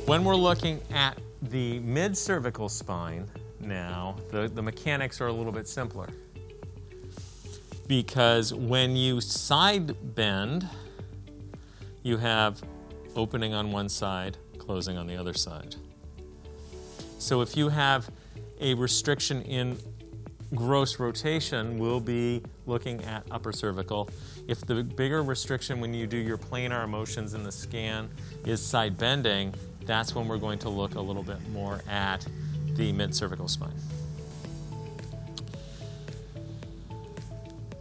When we're looking at the mid cervical spine now, the mechanics are a little bit simpler. Because when you side bend, you have opening on one side, closing on the other side. So if you have a restriction in gross rotation, we'll be looking at upper cervical. If the bigger restriction when you do your planar motions in the scan is side bending, that's when we're going to look a little bit more at the mid cervical spine.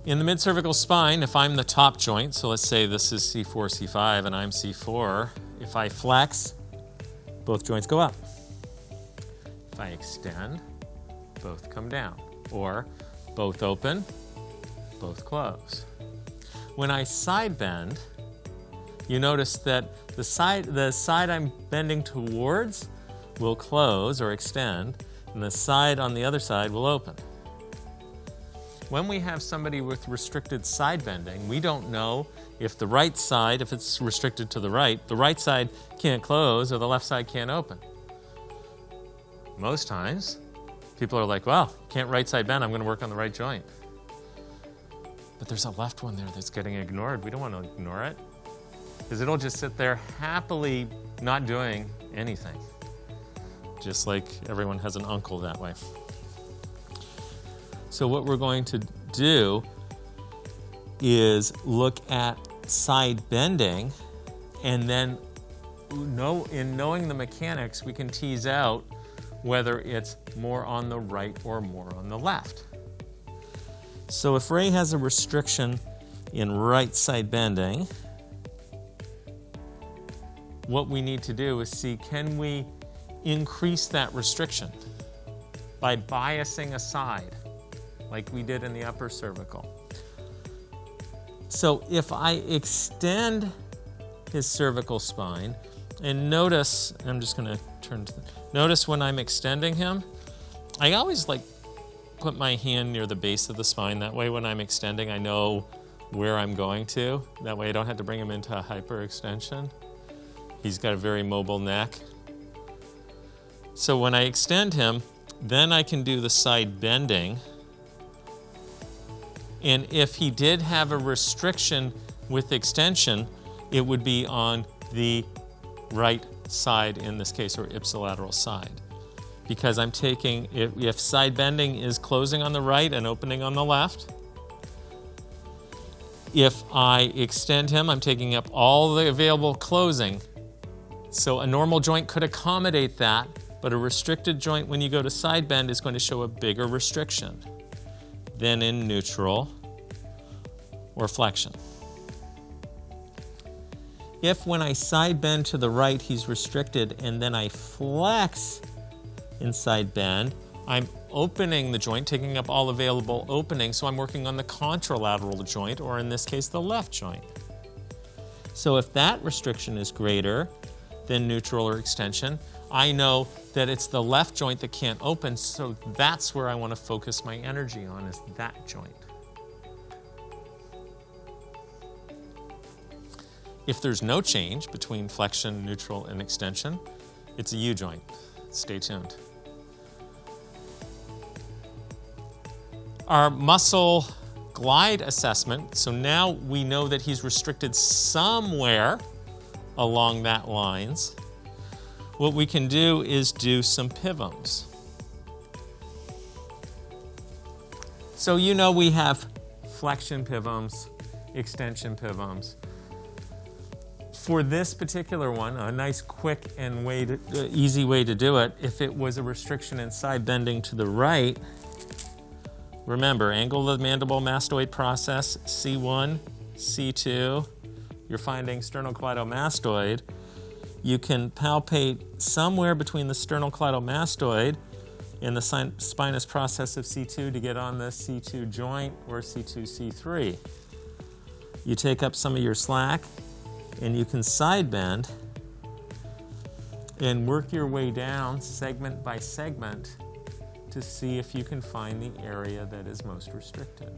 In the mid cervical spine, if I'm the top joint, so let's say this is C4, C5, and I'm C4, if I flex, both joints go up. If I extend, both come down. Or both open, both close. When I side bend, you notice that the side I'm bending towards will close or extend, and the side on the other side will open. When we have somebody with restricted side bending, we don't know if the right side, if it's restricted to the right side can't close or the left side can't open. Most times, people are like, well, can't right side bend, I'm going to work on the right joint. But there's a left one there that's getting ignored. We don't want to ignore it, because it'll just sit there happily not doing anything. Just like everyone has an uncle that way. So what we're going to do is look at side bending, and then in knowing the mechanics, we can tease out whether it's more on the right or more on the left. So if Ray has a restriction in right side bending, what we need to do is see, can we increase that restriction by biasing aside, like we did in the upper cervical. So if I extend his cervical spine, and notice, I'm just going to turn to notice when I'm extending him, I always put my hand near the base of the spine. That way when I'm extending, I know where I'm going to. That way I don't have to bring him into a hyperextension. He's got a very mobile neck. So when I extend him, then I can do the side bending. And if he did have a restriction with extension, it would be on the right side in this case, or ipsilateral side. Because I'm taking, if side bending is closing on the right and opening on the left, if I extend him, I'm taking up all the available closing. So a normal joint could accommodate that, but a restricted joint when you go to side bend is going to show a bigger restriction than in neutral or flexion. If when I side bend to the right, he's restricted, and then I flex in side bend, I'm opening the joint, taking up all available openings, so I'm working on the contralateral joint, or in this case, the left joint. So if that restriction is greater than neutral or extension, I know that it's the left joint that can't open, so that's where I want to focus my energy on, is that joint. If there's no change between flexion, neutral, and extension, it's a U joint. Stay tuned. Our muscle glide assessment, so now we know that he's restricted somewhere along that lines. What we can do is do some PPIVMs. So you know we have flexion PPIVMs, extension PPIVMs. For this particular one, a nice quick and easy way to do it, if it was a restriction in side bending to the right, remember, angle of the mandible mastoid process, C1, C2, you're finding sternocleidomastoid. You can palpate somewhere between the sternocleidomastoid and the spinous process of C2 to get on the C2 joint or C2, C3. You take up some of your slack, and you can side bend and work your way down segment by segment to see if you can find the area that is most restricted.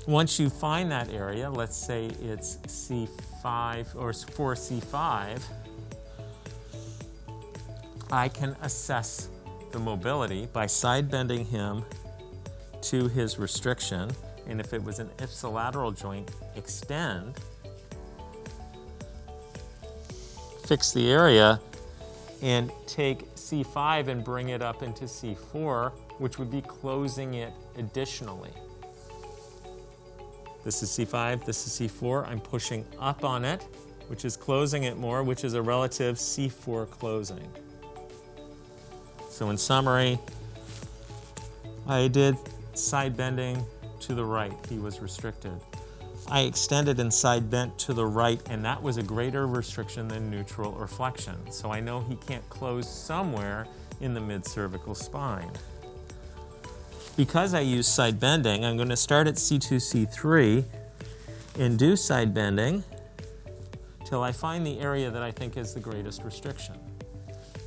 Once you find that area, let's say it's C5 or 4C5, I can assess the mobility by side bending him to his restriction, and if it was an ipsilateral joint, extend, fix the area, and take C5 and bring it up into C4, which would be closing it additionally. This is C5, this is C4. I'm pushing up on it, which is closing it more, which is a relative C4 closing. So in summary, I did side bending to the right. He was restricted. I extended and side bent to the right, and that was a greater restriction than neutral or flexion. So I know he can't close somewhere in the mid-cervical spine. Because I use side bending, I'm going to start at C2, C3 and do side bending till I find the area that I think is the greatest restriction.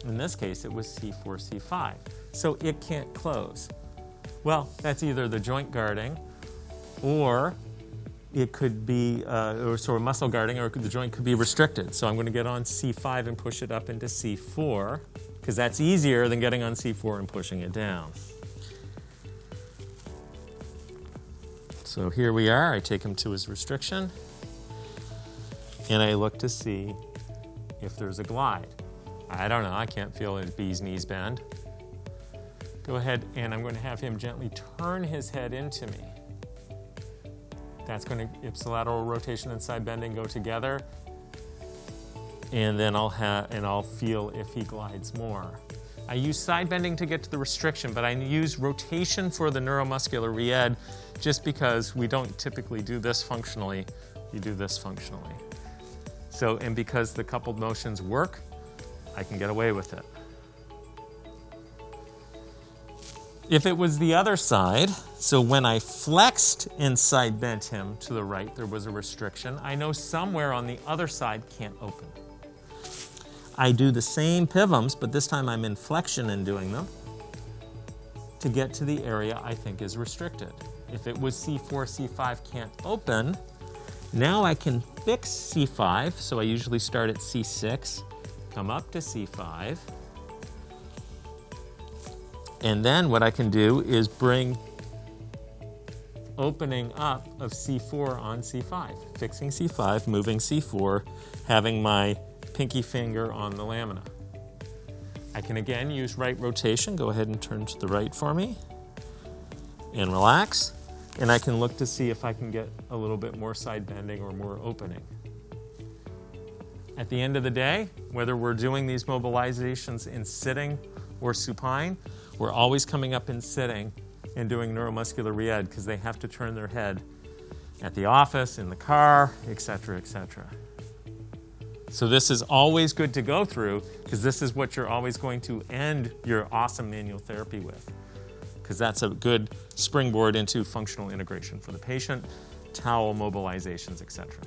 In this case, it was C4, C5. So it can't close. Well, that's either the joint guarding, or it could be or sort of muscle guarding, or the joint could be restricted. So I'm going to get on C5 and push it up into C4, because that's easier than getting on C4 and pushing it down. So here we are. I take him to his restriction, and I look to see if there's a glide. I don't know. I can't feel his bee's knees bend. Go ahead, and I'm going to have him gently turn his head into me. That's going to, ipsilateral rotation and side bending go together, and then I'll feel if he glides more. I use side bending to get to the restriction, but I use rotation for the neuromuscular re-ed just because we don't typically do this functionally, you do this functionally. So, and because the coupled motions work, I can get away with it. If it was the other side, so when I flexed and side bent him to the right, there was a restriction. I know somewhere on the other side can't open. I do the same PIVMs, but this time I'm in flexion in doing them to get to the area I think is restricted. If it was C4, C5 can't open, now I can fix C5, so I usually start at C6, come up to C5, and then what I can do is bring opening up of C4 on C5, fixing C5, moving C4, having my pinky finger on the lamina. I can again use right rotation. Go ahead and turn to the right for me and relax. And I can look to see if I can get a little bit more side bending or more opening. At the end of the day, whether we're doing these mobilizations in sitting or supine, we're always coming up in sitting and doing neuromuscular re-ed because they have to turn their head at the office, in the car, etc., etc. So this is always good to go through because this is what you're always going to end your awesome manual therapy with, because that's a good springboard into functional integration for the patient, towel mobilizations, etc.